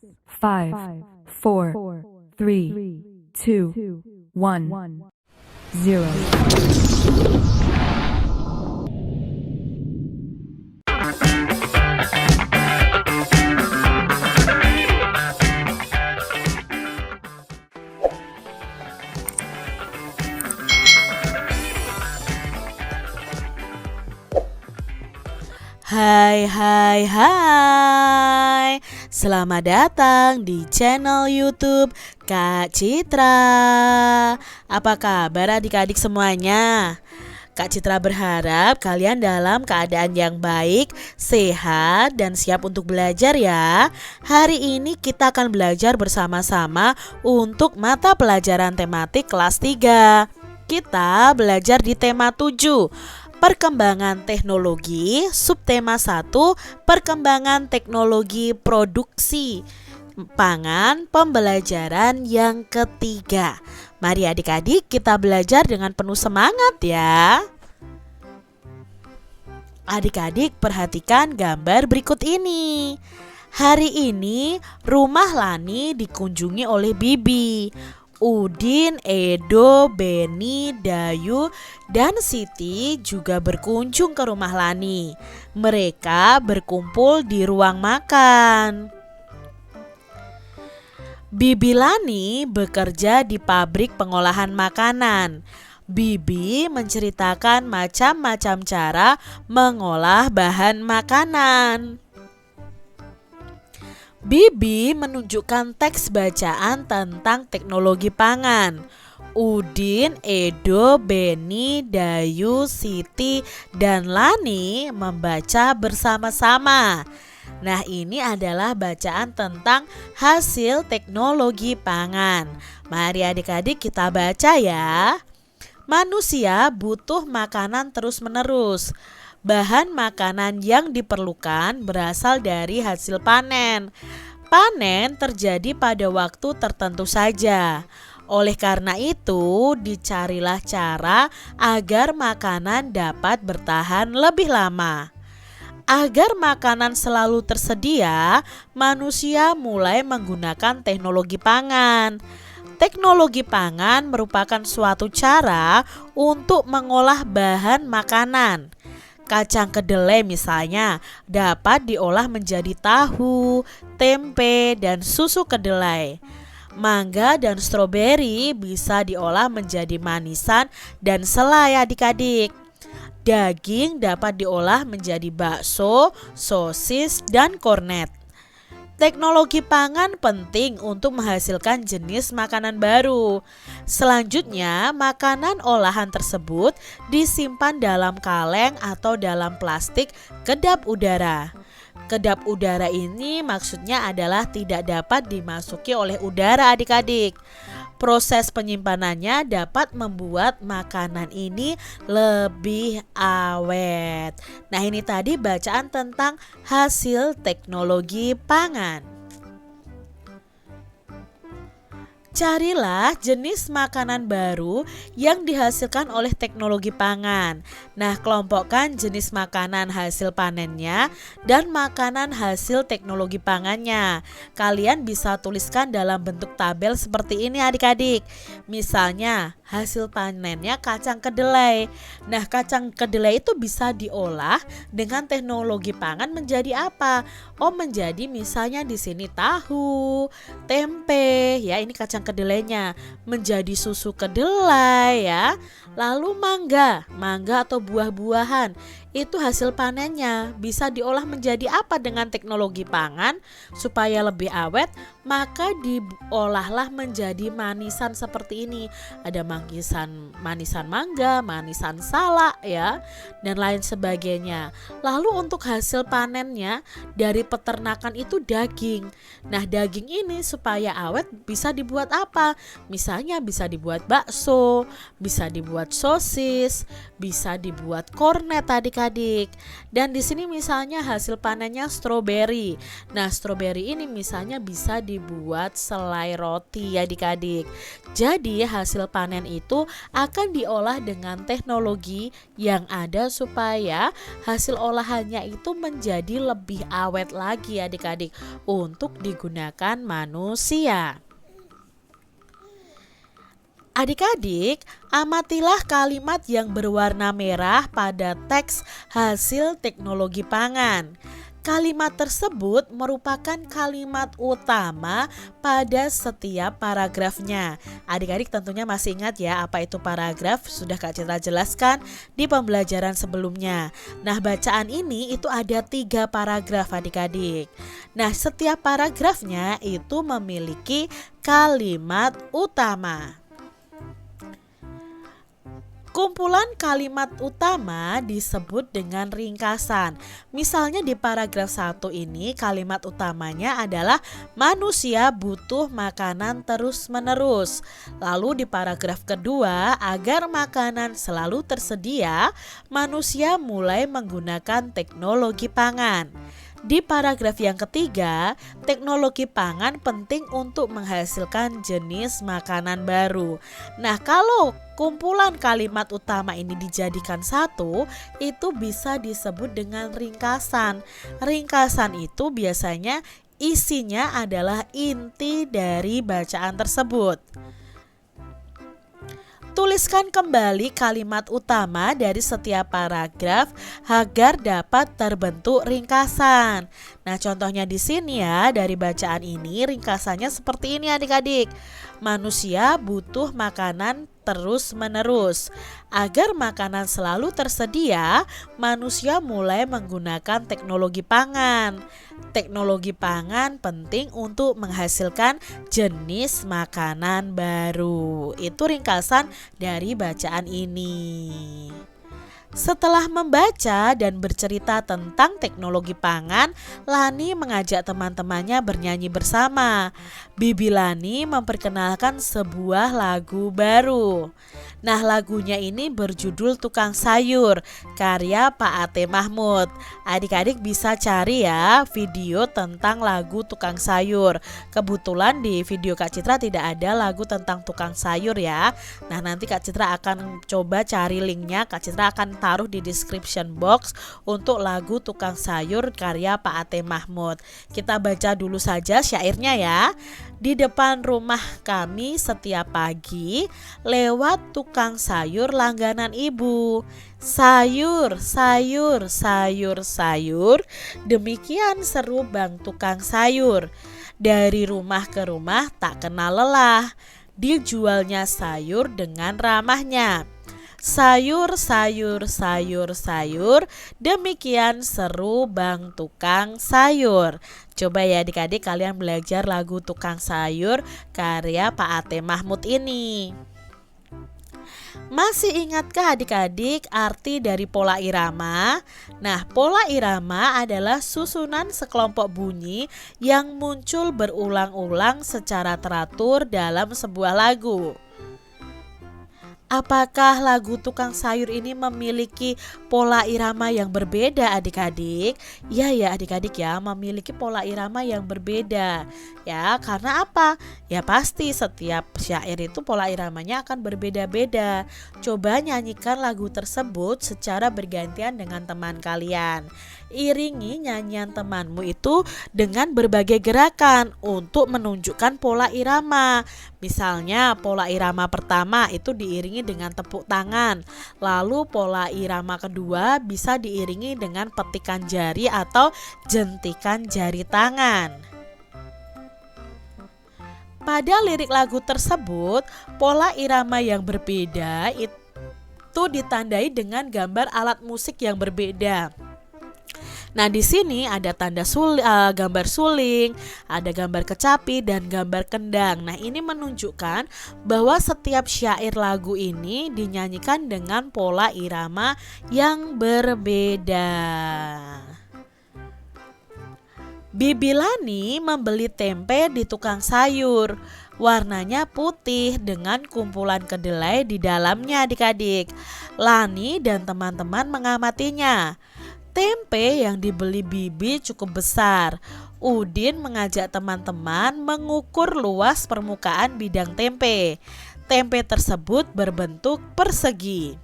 5, 4, 3, 2, 1, 0. Hai, selamat datang di channel YouTube Kak Citra. Apa kabar adik-adik semuanya? Kak Citra berharap kalian dalam keadaan yang baik, sehat, dan siap untuk belajar ya. Hari ini kita akan belajar bersama-sama untuk mata pelajaran tematik kelas 3. Kita belajar di tema 7, Perkembangan Teknologi, subtema 1, Perkembangan Teknologi Produksi Pangan, pembelajaran yang ketiga. Mari adik-adik kita belajar dengan penuh semangat ya. Adik-adik perhatikan gambar berikut ini. Hari ini rumah Lani dikunjungi oleh Bibi, Udin, Edo, Beni, Dayu, dan Siti juga berkunjung ke rumah Lani. Mereka berkumpul di ruang makan. Bibi Lani bekerja di pabrik pengolahan makanan. Bibi menceritakan macam-macam cara mengolah bahan makanan. Bibi menunjukkan teks bacaan tentang teknologi pangan. Udin, Edo, Beni, Dayu, Siti, dan Lani membaca bersama-sama. Nah, ini adalah bacaan tentang hasil teknologi pangan. Mari adik-adik kita baca ya. Manusia butuh makanan terus-menerus. Bahan makanan yang diperlukan berasal dari hasil panen. Panen terjadi pada waktu tertentu saja. Oleh karena itu, dicarilah cara agar makanan dapat bertahan lebih lama. Agar makanan selalu tersedia, manusia mulai menggunakan teknologi pangan. Teknologi pangan merupakan suatu cara untuk mengolah bahan makanan. Kacang kedelai misalnya dapat diolah menjadi tahu, tempe, dan susu kedelai. Mangga dan stroberi bisa diolah menjadi manisan dan selai adik-adik. Daging dapat diolah menjadi bakso, sosis, dan kornet. Teknologi pangan penting untuk menghasilkan jenis makanan baru. Selanjutnya, makanan olahan tersebut disimpan dalam kaleng atau dalam plastik kedap udara. Kedap udara ini maksudnya adalah tidak dapat dimasuki oleh udara adik-adik. Proses penyimpanannya dapat membuat makanan ini lebih awet. Nah, ini tadi bacaan tentang hasil teknologi pangan. Carilah jenis makanan baru yang dihasilkan oleh teknologi pangan. Nah, kelompokkan jenis makanan hasil panennya dan makanan hasil teknologi pangannya. Kalian bisa tuliskan dalam bentuk tabel seperti ini adik-adik. Misalnya, hasil panennya kacang kedelai. Nah, kacang kedelai itu bisa diolah dengan teknologi pangan menjadi apa? Oh, menjadi misalnya di sini tahu, tempe, ya ini kacang kedelainya, menjadi susu kedelai ya. Lalu mangga atau buah-buahan itu hasil panennya bisa diolah menjadi apa dengan teknologi pangan supaya lebih awet, maka diolahlah menjadi manisan seperti ini. Ada manisan mangga, manisan salak ya, dan lain sebagainya. Lalu untuk hasil panennya dari peternakan itu daging. Nah, daging ini supaya awet bisa dibuat apa? Misalnya bisa dibuat bakso, bisa dibuat sosis, bisa dibuat kornet adik-adik. adik-adik. Dan di sini misalnya hasil panennya stroberi. Nah, stroberi ini misalnya bisa dibuat selai roti adik-adik. Jadi hasil panen itu akan diolah dengan teknologi yang ada supaya hasil olahannya itu menjadi lebih awet lagi adik-adik untuk digunakan manusia. Adik-adik, amatilah kalimat yang berwarna merah pada teks hasil teknologi pangan. Kalimat tersebut merupakan kalimat utama pada setiap paragrafnya. Adik-adik tentunya masih ingat ya apa itu paragraf, sudah Kak Citra jelaskan di pembelajaran sebelumnya. Nah, bacaan ini itu ada 3 paragraf adik-adik. Nah, setiap paragrafnya itu memiliki kalimat utama. Kumpulan kalimat utama disebut dengan ringkasan. Misalnya di paragraf 1 ini kalimat utamanya adalah manusia butuh makanan terus-menerus. Lalu di paragraf kedua, agar makanan selalu tersedia, manusia mulai menggunakan teknologi pangan. Di paragraf yang ketiga, teknologi pangan penting untuk menghasilkan jenis makanan baru. Nah, kalau kumpulan kalimat utama ini dijadikan satu, itu bisa disebut dengan ringkasan. Ringkasan itu biasanya isinya adalah inti dari bacaan tersebut. Tuliskan kembali kalimat utama dari setiap paragraf agar dapat terbentuk ringkasan. Nah, contohnya di sini ya, dari bacaan ini ringkasannya seperti ini adik-adik. Manusia butuh makanan terus-menerus. Agar makanan selalu tersedia, manusia mulai menggunakan teknologi pangan. Teknologi pangan penting untuk menghasilkan jenis makanan baru. Itu ringkasan dari bacaan ini. Setelah membaca dan bercerita tentang teknologi pangan, Lani mengajak teman-temannya bernyanyi bersama. Bibi Lani memperkenalkan sebuah lagu baru. Nah, lagunya ini berjudul Tukang Sayur, karya Pak Ate Mahmud. Adik-adik bisa cari ya video tentang lagu Tukang Sayur. Kebetulan di video Kak Citra tidak ada lagu tentang tukang sayur ya. Nah, nanti Kak Citra akan coba cari linknya. Kak Citra akan taruh di description box untuk lagu Tukang Sayur karya Pak Ate Mahmud. Kita baca dulu saja syairnya ya. Di depan rumah kami setiap pagi lewat tukang sayur langganan ibu. Sayur, sayur, sayur, sayur, demikian seru bang tukang sayur. Dari rumah ke rumah tak kenal lelah, dijualnya sayur dengan ramahnya. Sayur, sayur, sayur, sayur, demikian seru bang tukang sayur. Coba ya adik-adik kalian belajar lagu Tukang Sayur karya Pak Ate Mahmud ini. Masih ingatkah adik-adik arti dari pola irama? Nah, pola irama adalah susunan sekelompok bunyi yang muncul berulang-ulang secara teratur dalam sebuah lagu. Apakah lagu Tukang Sayur ini memiliki pola irama yang berbeda adik-adik? Ya adik-adik ya, memiliki pola irama yang berbeda. Ya, karena apa? Ya pasti setiap syair itu pola iramanya akan berbeda-beda. Coba nyanyikan lagu tersebut secara bergantian dengan teman kalian. Iringi nyanyian temanmu itu dengan berbagai gerakan untuk menunjukkan pola irama. Misalnya pola irama pertama itu diiringi dengan tepuk tangan. Lalu pola irama kedua bisa diiringi dengan petikan jari atau jentikan jari tangan. Pada lirik lagu tersebut, pola irama yang berbeda itu ditandai dengan gambar alat musik yang berbeda. Nah, di sini ada gambar suling, ada gambar kecapi dan gambar kendang. Nah, ini menunjukkan bahwa setiap syair lagu ini dinyanyikan dengan pola irama yang berbeda. Bibi Lani membeli tempe di tukang sayur. Warnanya putih dengan kumpulan kedelai di dalamnya adik-adik. Lani dan teman-teman mengamatinya. Tempe yang dibeli Bibi cukup besar. Udin mengajak teman-teman mengukur luas permukaan bidang tempe. Tempe tersebut berbentuk persegi.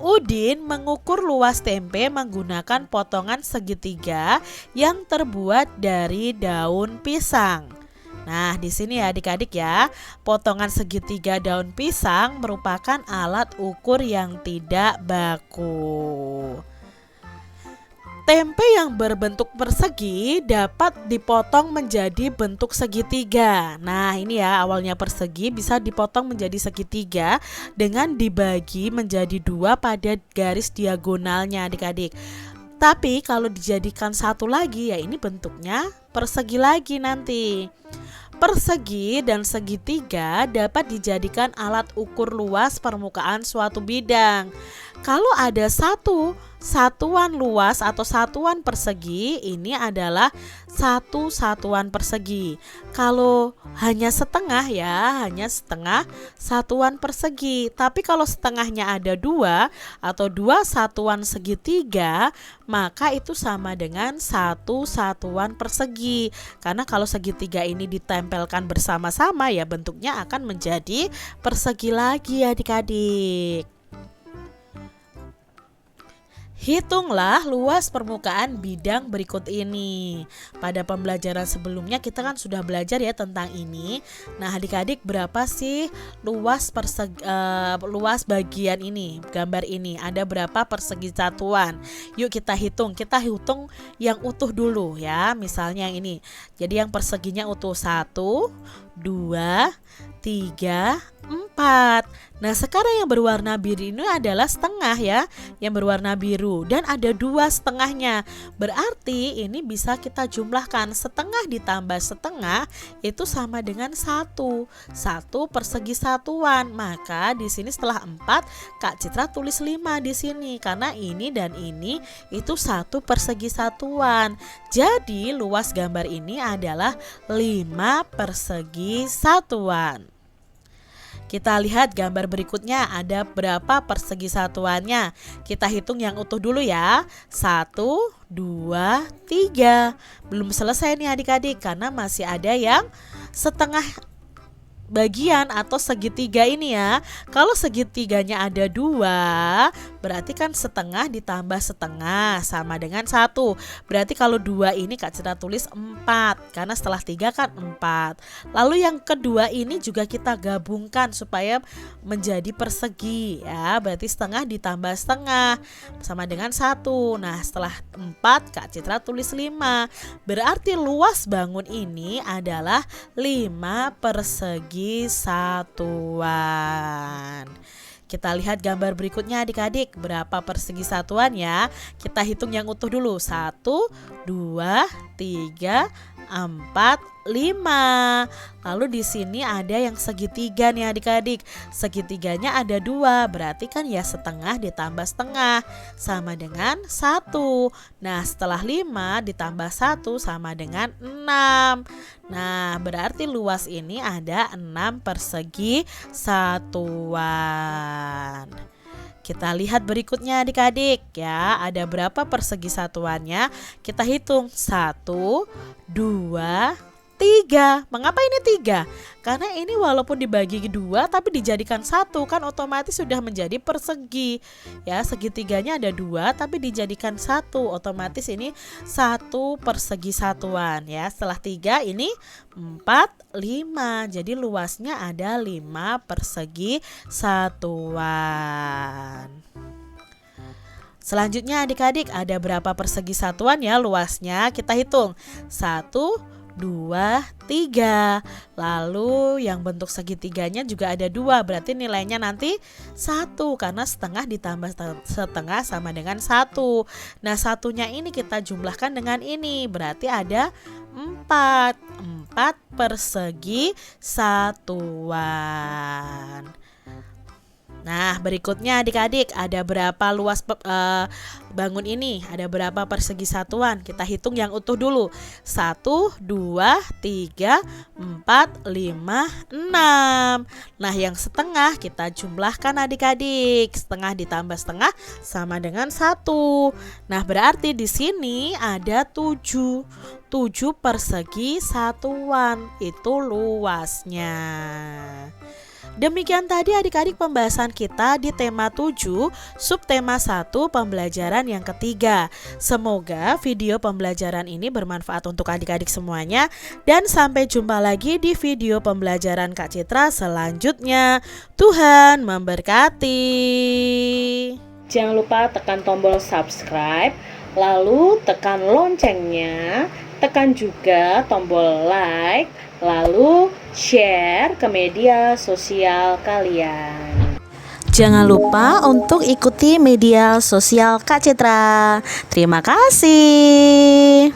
Udin mengukur luas tempe menggunakan potongan segitiga yang terbuat dari daun pisang. Nah, di sini ya adik-adik ya, potongan segitiga daun pisang merupakan alat ukur yang tidak baku. Tempe yang berbentuk persegi dapat dipotong menjadi bentuk segitiga. Nah, ini ya, awalnya persegi bisa dipotong menjadi segitiga dengan dibagi menjadi dua pada garis diagonalnya adik-adik. Tapi kalau dijadikan satu lagi ya ini bentuknya persegi lagi nanti. Persegi dan segitiga dapat dijadikan alat ukur luas permukaan suatu bidang. Kalau ada satu satuan luas atau satuan persegi, ini adalah satu satuan persegi. Kalau hanya setengah ya, hanya setengah satuan persegi. Tapi kalau setengahnya ada dua atau dua satuan segitiga, maka itu sama dengan satu satuan persegi. Karena kalau segitiga ini ditempelkan bersama-sama ya bentuknya akan menjadi persegi lagi adik-adik. Hitunglah luas permukaan bidang berikut ini. Pada pembelajaran sebelumnya kita kan sudah belajar ya tentang ini. Nah adik-adik, berapa sih luas bagian ini, gambar ini? Ada berapa persegi satuan? Yuk kita hitung. Kita hitung yang utuh dulu ya. Misalnya yang ini. Jadi yang perseginya utuh 1, 2, 3, 4. Nah sekarang yang berwarna biru ini adalah setengah ya, yang berwarna biru, dan ada dua setengahnya. Berarti ini bisa kita jumlahkan, setengah ditambah setengah itu sama dengan 1 persegi satuan. Maka di sini setelah 4 Kak Citra tulis 5 di sini karena ini dan ini itu 1 persegi satuan. Jadi luas gambar ini adalah 5 persegi satuan. Kita lihat gambar berikutnya ada berapa persegi satuannya. Kita hitung yang utuh dulu ya. 1, 2, 3. Belum selesai nih adik-adik karena masih ada yang setengah bagian atau segitiga ini ya. Kalau segitiganya ada 2, berarti kan setengah ditambah setengah sama dengan 1. Berarti kalau 2 ini Kak Citra tulis 4 karena setelah 3 kan 4. Lalu yang kedua ini juga kita gabungkan supaya menjadi persegi ya. Berarti setengah ditambah setengah sama dengan 1. Nah setelah 4 Kak Citra tulis 5. Berarti luas bangun ini adalah 5 persegi satuan. Kita lihat gambar berikutnya adik-adik, berapa persegi satuan ya. Kita hitung yang utuh dulu. 1, 2, 3, 4, 5. Lalu di sini ada yang segitiga nih adik-adik. Segitiganya ada 2, berarti kan ya setengah ditambah setengah sama dengan 1. Nah setelah 5 ditambah 1 sama dengan 6. Nah berarti luas ini ada 6 persegi satuan. Kita lihat berikutnya adik-adik ya, ada berapa persegi satuannya? Kita hitung 1, 2, 3. Mengapa ini 3? Karena ini walaupun dibagi 2 tapi dijadikan 1 kan otomatis sudah menjadi persegi. Ya, segitiganya ada 2 tapi dijadikan 1, otomatis ini 1 persegi satuan ya. Setelah 3 ini 4, 5. Jadi luasnya ada 5 persegi satuan. Selanjutnya adik-adik ada berapa persegi satuan ya luasnya? Kita hitung 1, 2, 3. Lalu yang bentuk segitiganya juga ada 2. Berarti nilainya nanti 1 karena setengah ditambah setengah sama dengan 1. Nah satunya ini kita jumlahkan dengan ini. Berarti ada 4 persegi satuan. Nah, berikutnya adik-adik, ada berapa luas bangun ini? Ada berapa persegi satuan? Kita hitung yang utuh dulu. 1, 2, 3, 4, 5, 6. Nah, yang setengah kita jumlahkan adik-adik. Setengah ditambah setengah sama dengan 1. Nah, berarti di sini ada 7. 7 persegi satuan. Itu luasnya. Demikian tadi adik-adik pembahasan kita di tema 7, subtema 1 pembelajaran yang ketiga. Semoga video pembelajaran ini bermanfaat untuk adik-adik semuanya. Dan sampai jumpa lagi di video pembelajaran Kak Citra selanjutnya. Tuhan memberkati. Jangan lupa tekan tombol subscribe, lalu tekan loncengnya, tekan juga tombol like, lalu share ke media sosial kalian. Jangan lupa untuk ikuti media sosial Kak Citra. Terima kasih.